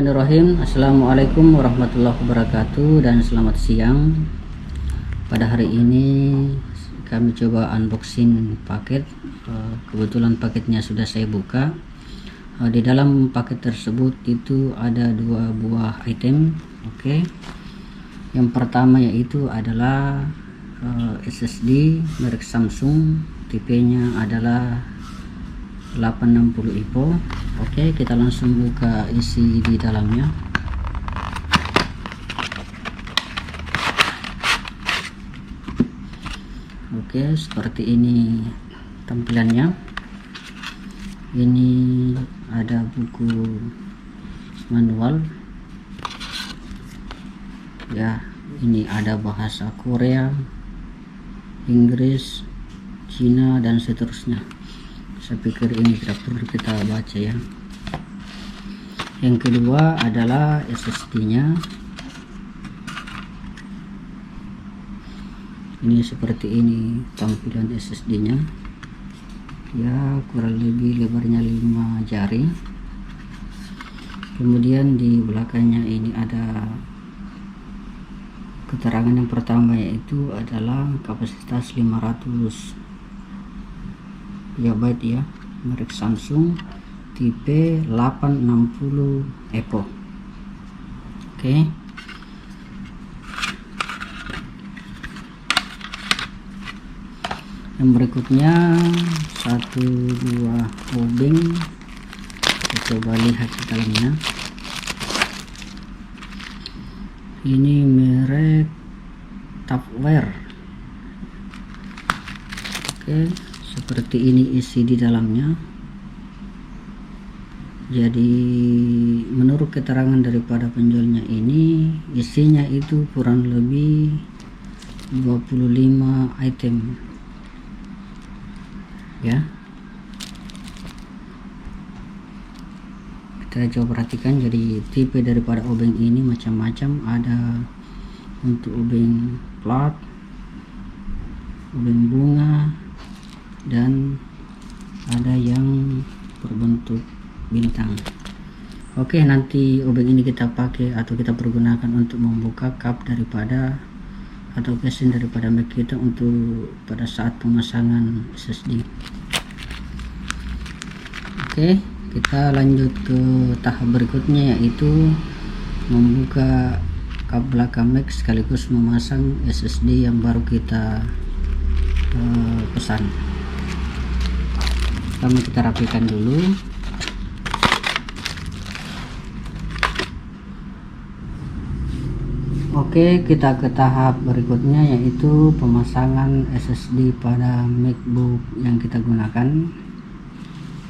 Bismillahirrahmanirrahim. Assalamualaikum warahmatullahi wabarakatuh dan selamat siang. Pada hari ini kami coba unboxing paket. Kebetulan paketnya sudah saya buka. Di dalam paket tersebut itu ada dua buah item. Oke. Yang pertama yaitu adalah SSD merek Samsung, tipenya adalah 860 IPO. Oke, kita langsung buka isi di dalamnya. Oke, seperti ini tampilannya. Ini ada buku manual ya, ini ada bahasa Korea, Inggris, Cina dan seterusnya. Saya pikir ini tidak perlu kita baca ya. Yang kedua adalah SSD-nya. Ini seperti ini tampilan SSD-nya. Ya, kurang lebih lebarnya 5 jari. Kemudian di belakangnya ini ada keterangan yang pertama, yaitu adalah kapasitas 500 GB ya, merek Samsung, tipe 860 EPO. Oke. Yang berikutnya satu buah obeng. Kita coba lihat di dalamnya. Ini merek Tupperware. Oke, seperti ini isi di dalamnya. Jadi menurut keterangan daripada penjualnya ini, isinya itu kurang lebih 25 item ya. Kita coba perhatikan. Jadi tipe daripada obeng ini macam-macam, ada untuk obeng plat, obeng bunga, dan ada yang berbentuk bintang. Oke, nanti obeng ini kita pakai atau kita pergunakan untuk membuka cup daripada atau casing daripada Mac kita untuk pada saat pemasangan SSD. Oke, kita lanjut ke tahap berikutnya, yaitu membuka kap belakang Mac sekaligus memasang SSD yang baru kita pesan. Pertama kita rapikan dulu. Oke, kita ke tahap berikutnya, yaitu pemasangan SSD pada MacBook yang kita gunakan.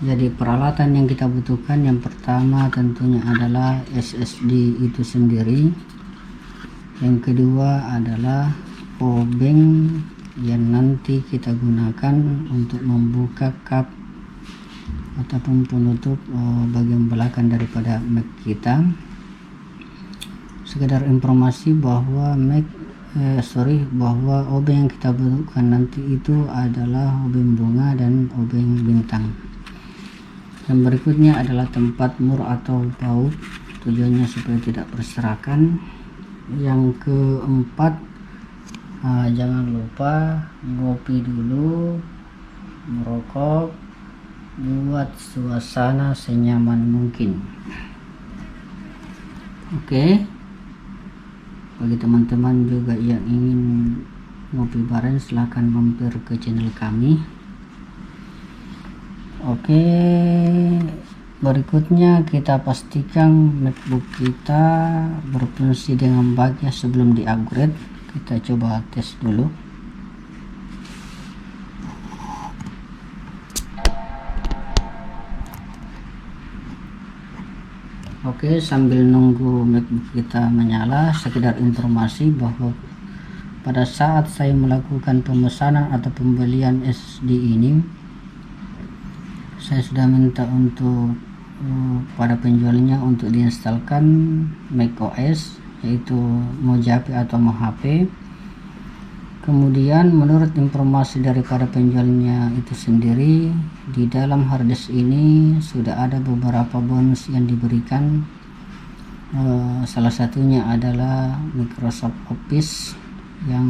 Jadi peralatan yang kita butuhkan yang pertama tentunya adalah SSD itu sendiri. Yang kedua adalah obeng yang nanti kita gunakan untuk membuka kap ataupun penutup bagian belakang daripada Mac kita. Sekedar informasi bahwa bahwa obeng yang kita butuhkan nanti itu adalah obeng bunga dan obeng bintang. Yang berikutnya adalah tempat mur atau baut, tujuannya supaya tidak berserakan. Yang keempat, jangan lupa ngopi dulu, merokok, buat suasana senyaman mungkin. Oke, bagi teman-teman juga yang ingin ngopi bareng, silahkan mampir ke channel kami. Oke, berikutnya kita pastikan MacBook kita berfungsi dengan baik ya sebelum di-upgrade. Kita coba tes dulu. Oke, sambil nunggu MacBook kita menyala, sekedar informasi bahwa pada saat saya melakukan pemesanan atau pembelian SSD ini, saya sudah minta untuk pada penjualnya untuk diinstalkan macOS, yaitu Mojave atau Mojave. Kemudian menurut informasi daripada penjualnya itu sendiri, di dalam harddisk ini sudah ada beberapa bonus yang diberikan Salah satunya adalah Microsoft Office yang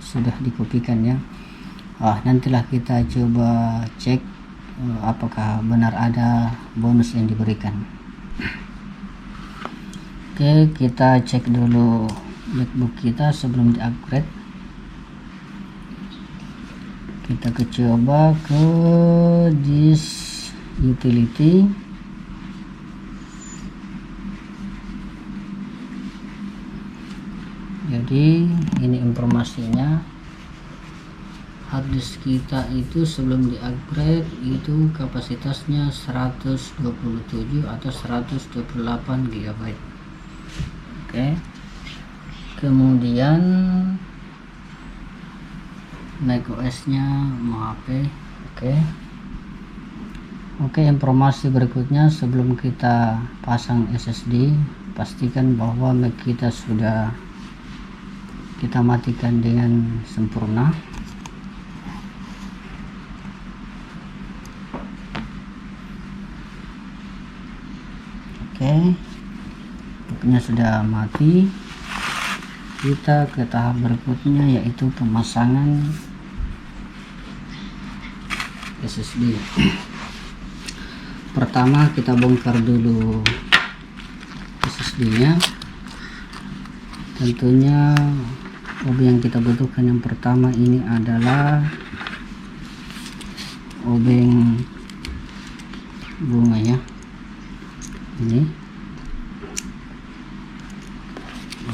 sudah dikopikan ya. Nantilah kita coba cek apakah benar ada bonus yang diberikan. Oke, kita cek dulu MacBook kita sebelum di-upgrade. Kita coba ke disk utility. Jadi ini informasinya, harddisk kita itu sebelum di-upgrade itu kapasitasnya 127 atau 128 GB. Oke. Kemudian macOS nya Mojave. Oke, informasi berikutnya sebelum kita pasang SSD, pastikan bahwa Mac kita sudah kita matikan dengan sempurna. Oke, Macnya sudah mati. Kita ke tahap berikutnya, yaitu pemasangan SSD. Pertama kita bongkar dulu SSD nya. Tentunya obeng yang kita butuhkan yang pertama ini adalah obeng bunga ya, ini.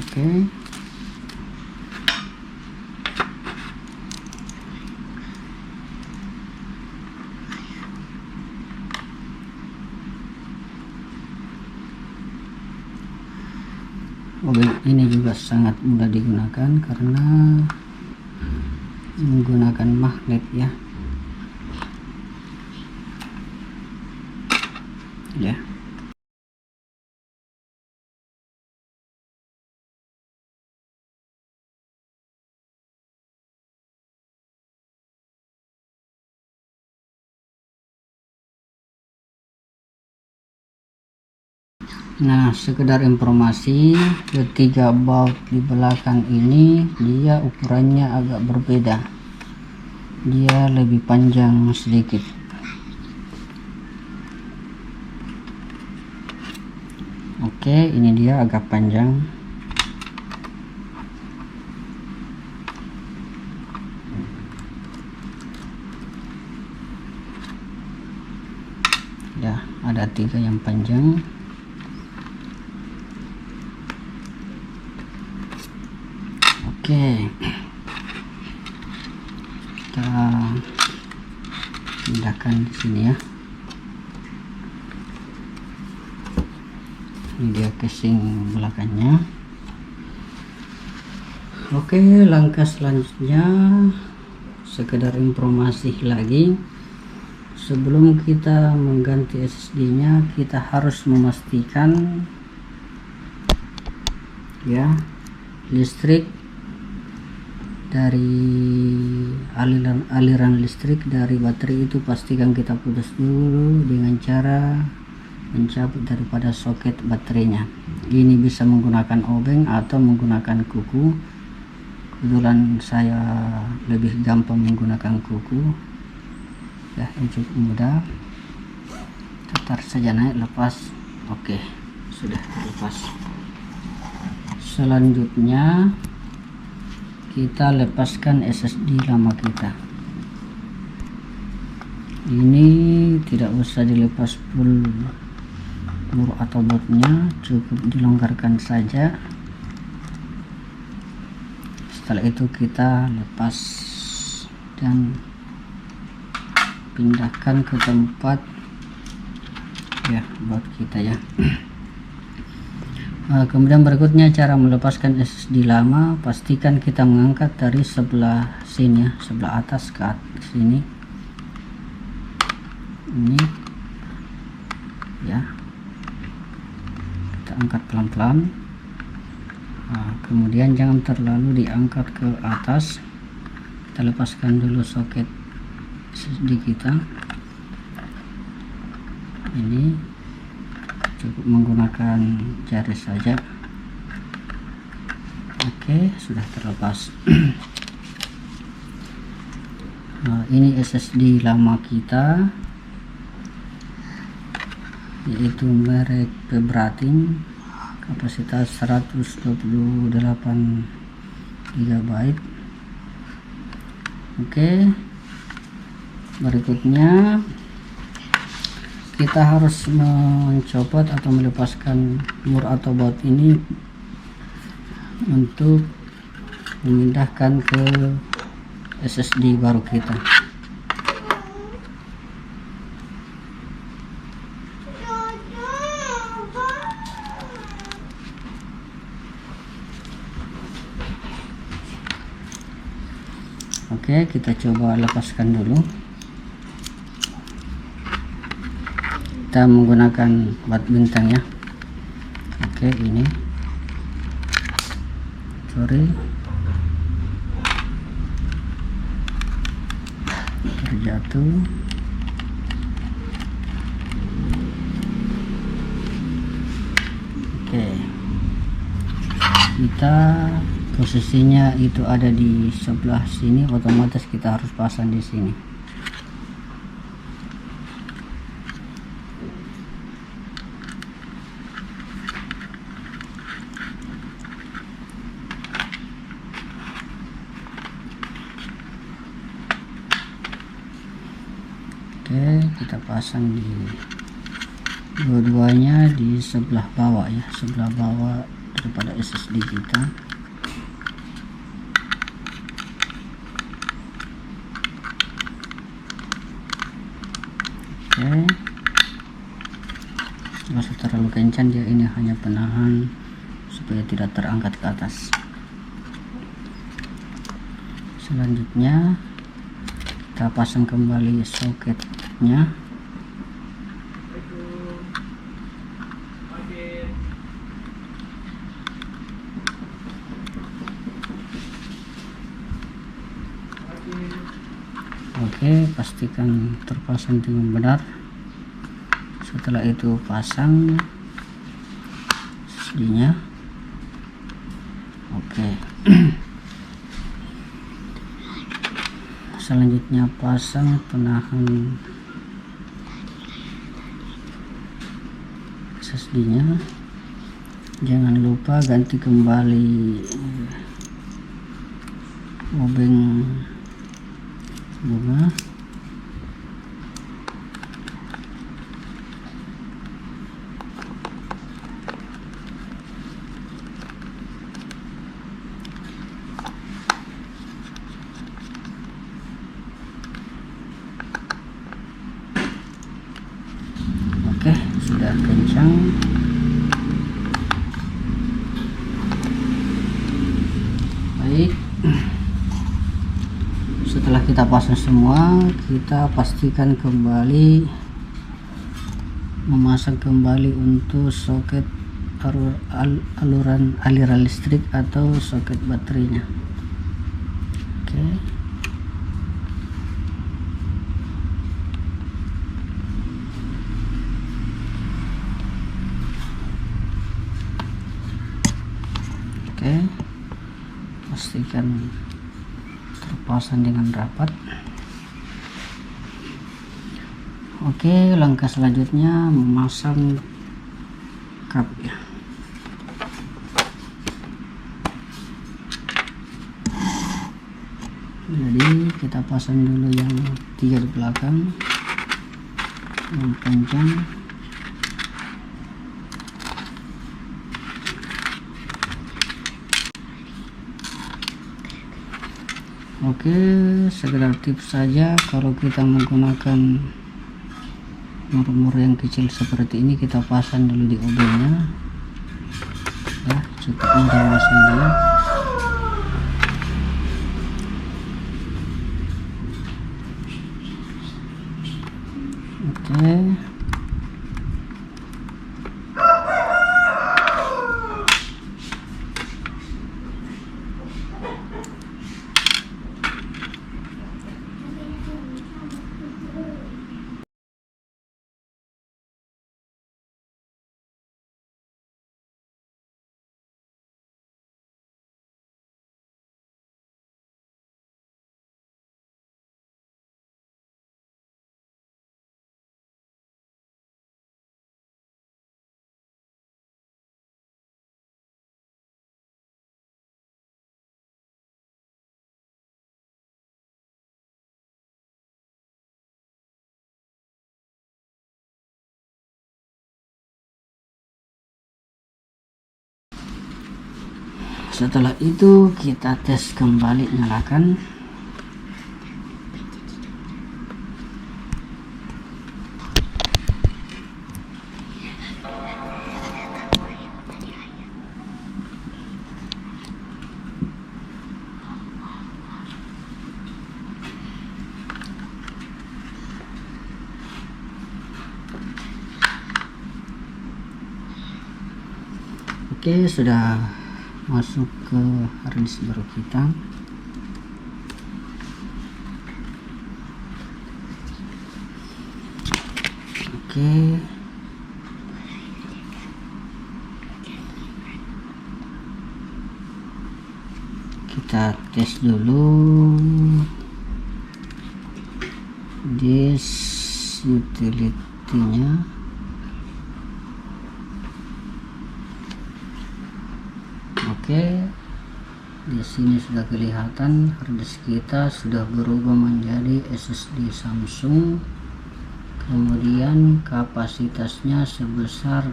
Oke. Obeng ini juga sangat mudah digunakan karena menggunakan magnet ya. Nah, sekedar informasi, ketiga baut di belakang ini dia ukurannya agak berbeda. Dia lebih panjang sedikit. Oke, ini dia agak panjang. Ya, ada 3 yang panjang. Oke, kita pindahkan di sini ya. Ini dia casing belakangnya. Oke, langkah selanjutnya sekedar informasi lagi. Sebelum kita mengganti SSD nya, kita harus memastikan ya, listrik dari aliran listrik dari baterai itu pastikan kita putus dulu dengan cara mencabut daripada soket baterainya. Ini bisa menggunakan obeng atau menggunakan kuku. Kebetulan saya lebih gampang menggunakan kuku ya, ini cukup mudah. Tatar saja, naik, lepas. Oke, sudah terlepas. Selanjutnya kita lepaskan SSD lama kita. Ini tidak usah dilepas full atau bautnya, cukup dilonggarkan saja. Setelah itu kita lepas dan pindahkan ke tempat ya baut kita ya. Kemudian berikutnya cara melepaskan SSD lama, pastikan kita mengangkat dari sebelah sini ya, sebelah atas ke sini. Ini ya, kita angkat pelan-pelan. Kemudian jangan terlalu diangkat ke atas. Kita lepaskan dulu soket SSD kita. Ini cukup menggunakan jari saja. Oke, sudah terlepas. Nah, ini SSD lama kita, yaitu merek Febratin, kapasitas 128 GB. Oke, berikutnya kita harus mencopot atau melepaskan mur atau baut ini untuk memindahkan ke SSD baru kita. Oke, kita coba lepaskan dulu. Kita menggunakan bat bintang ya. Oke, ini terjatuh. Oke, kita posisinya itu ada di sebelah sini, otomatis kita harus pasang di sini. Oke, kita pasang di dua-duanya di sebelah bawah ya, sebelah bawah daripada SSD kita. Oke, nggak usah terlalu kencang dia, ini hanya penahan supaya tidak terangkat ke atas. Selanjutnya kita pasang kembali soketnya. Oke, pastikan terpasang dengan benar. Setelah itu pasang SSD-nya. Oke. Selanjutnya pasang penahan SSD-nya. Jangan lupa ganti kembali obeng bunga. Oke, sudah kencang. Baik, setelah kita pasang semua, kita pastikan kembali memasang kembali untuk soket aliran listrik atau soket baterainya. Oke. Oke, pastikan terpasang dengan rapat. Oke, langkah selanjutnya memasang kap ya. Jadi kita pasang dulu yang 3 di belakang, yang panjang. Oke, sekedar tips saja, kalau kita menggunakan mur-mur yang kecil seperti ini, kita pasang dulu di obengnya ya, cukup mudah memasangnya. Oke. Setelah itu kita tes kembali, nyalakan. Oke, sudah masuk ke harddisk baru kita. Oke, kita tes dulu disk utility-nya. Oke, di sini sudah kelihatan harddisk kita sudah berubah menjadi SSD Samsung. Kemudian kapasitasnya sebesar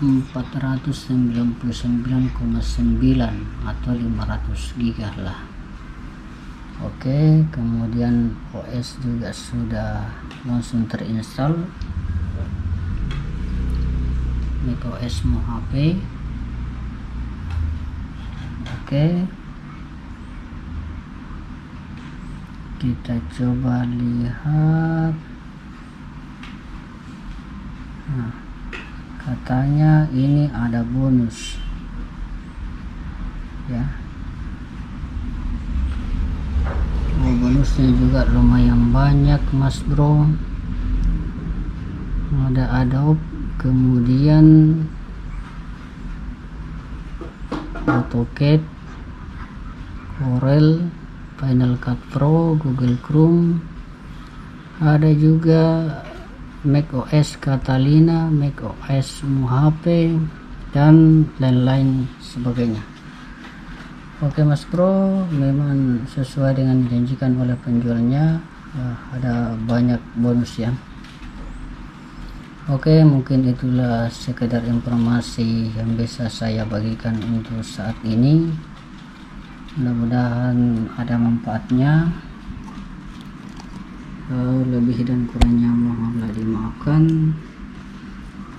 499,9 atau 500 GB lah. Oke, kemudian OS juga sudah langsung terinstall, macOS Mojave. Oke, kita coba lihat. Nah, katanya ini ada bonus ya. Bonusnya juga lumayan banyak mas bro. Ada Adobe, kemudian AutoCAD, Corel, Final Cut Pro, Google Chrome, ada juga macOS Catalina, macOS Mojave, dan lain-lain sebagainya. Oke mas bro, memang sesuai dengan dijanjikan oleh penjualnya, ada banyak bonus ya. Oke, mungkin itulah sekedar informasi yang bisa saya bagikan untuk saat ini. Mudah-mudahan ada manfaatnya. Lebih dan kurangnya mohonlah dimaafkan.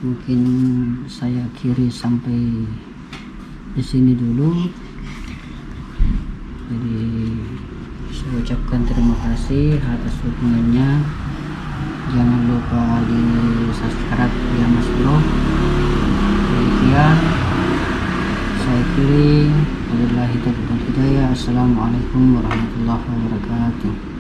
Mungkin saya akhiri sampai di sini dulu. Jadi saya ucapkan terima kasih atas dukungannya. Jangan lupa di subscribe ya mas bro. Demikian saya pilih. Wabillahi taufiq wal hidayah. Assalamualaikum warahmatullahi wabarakatuh.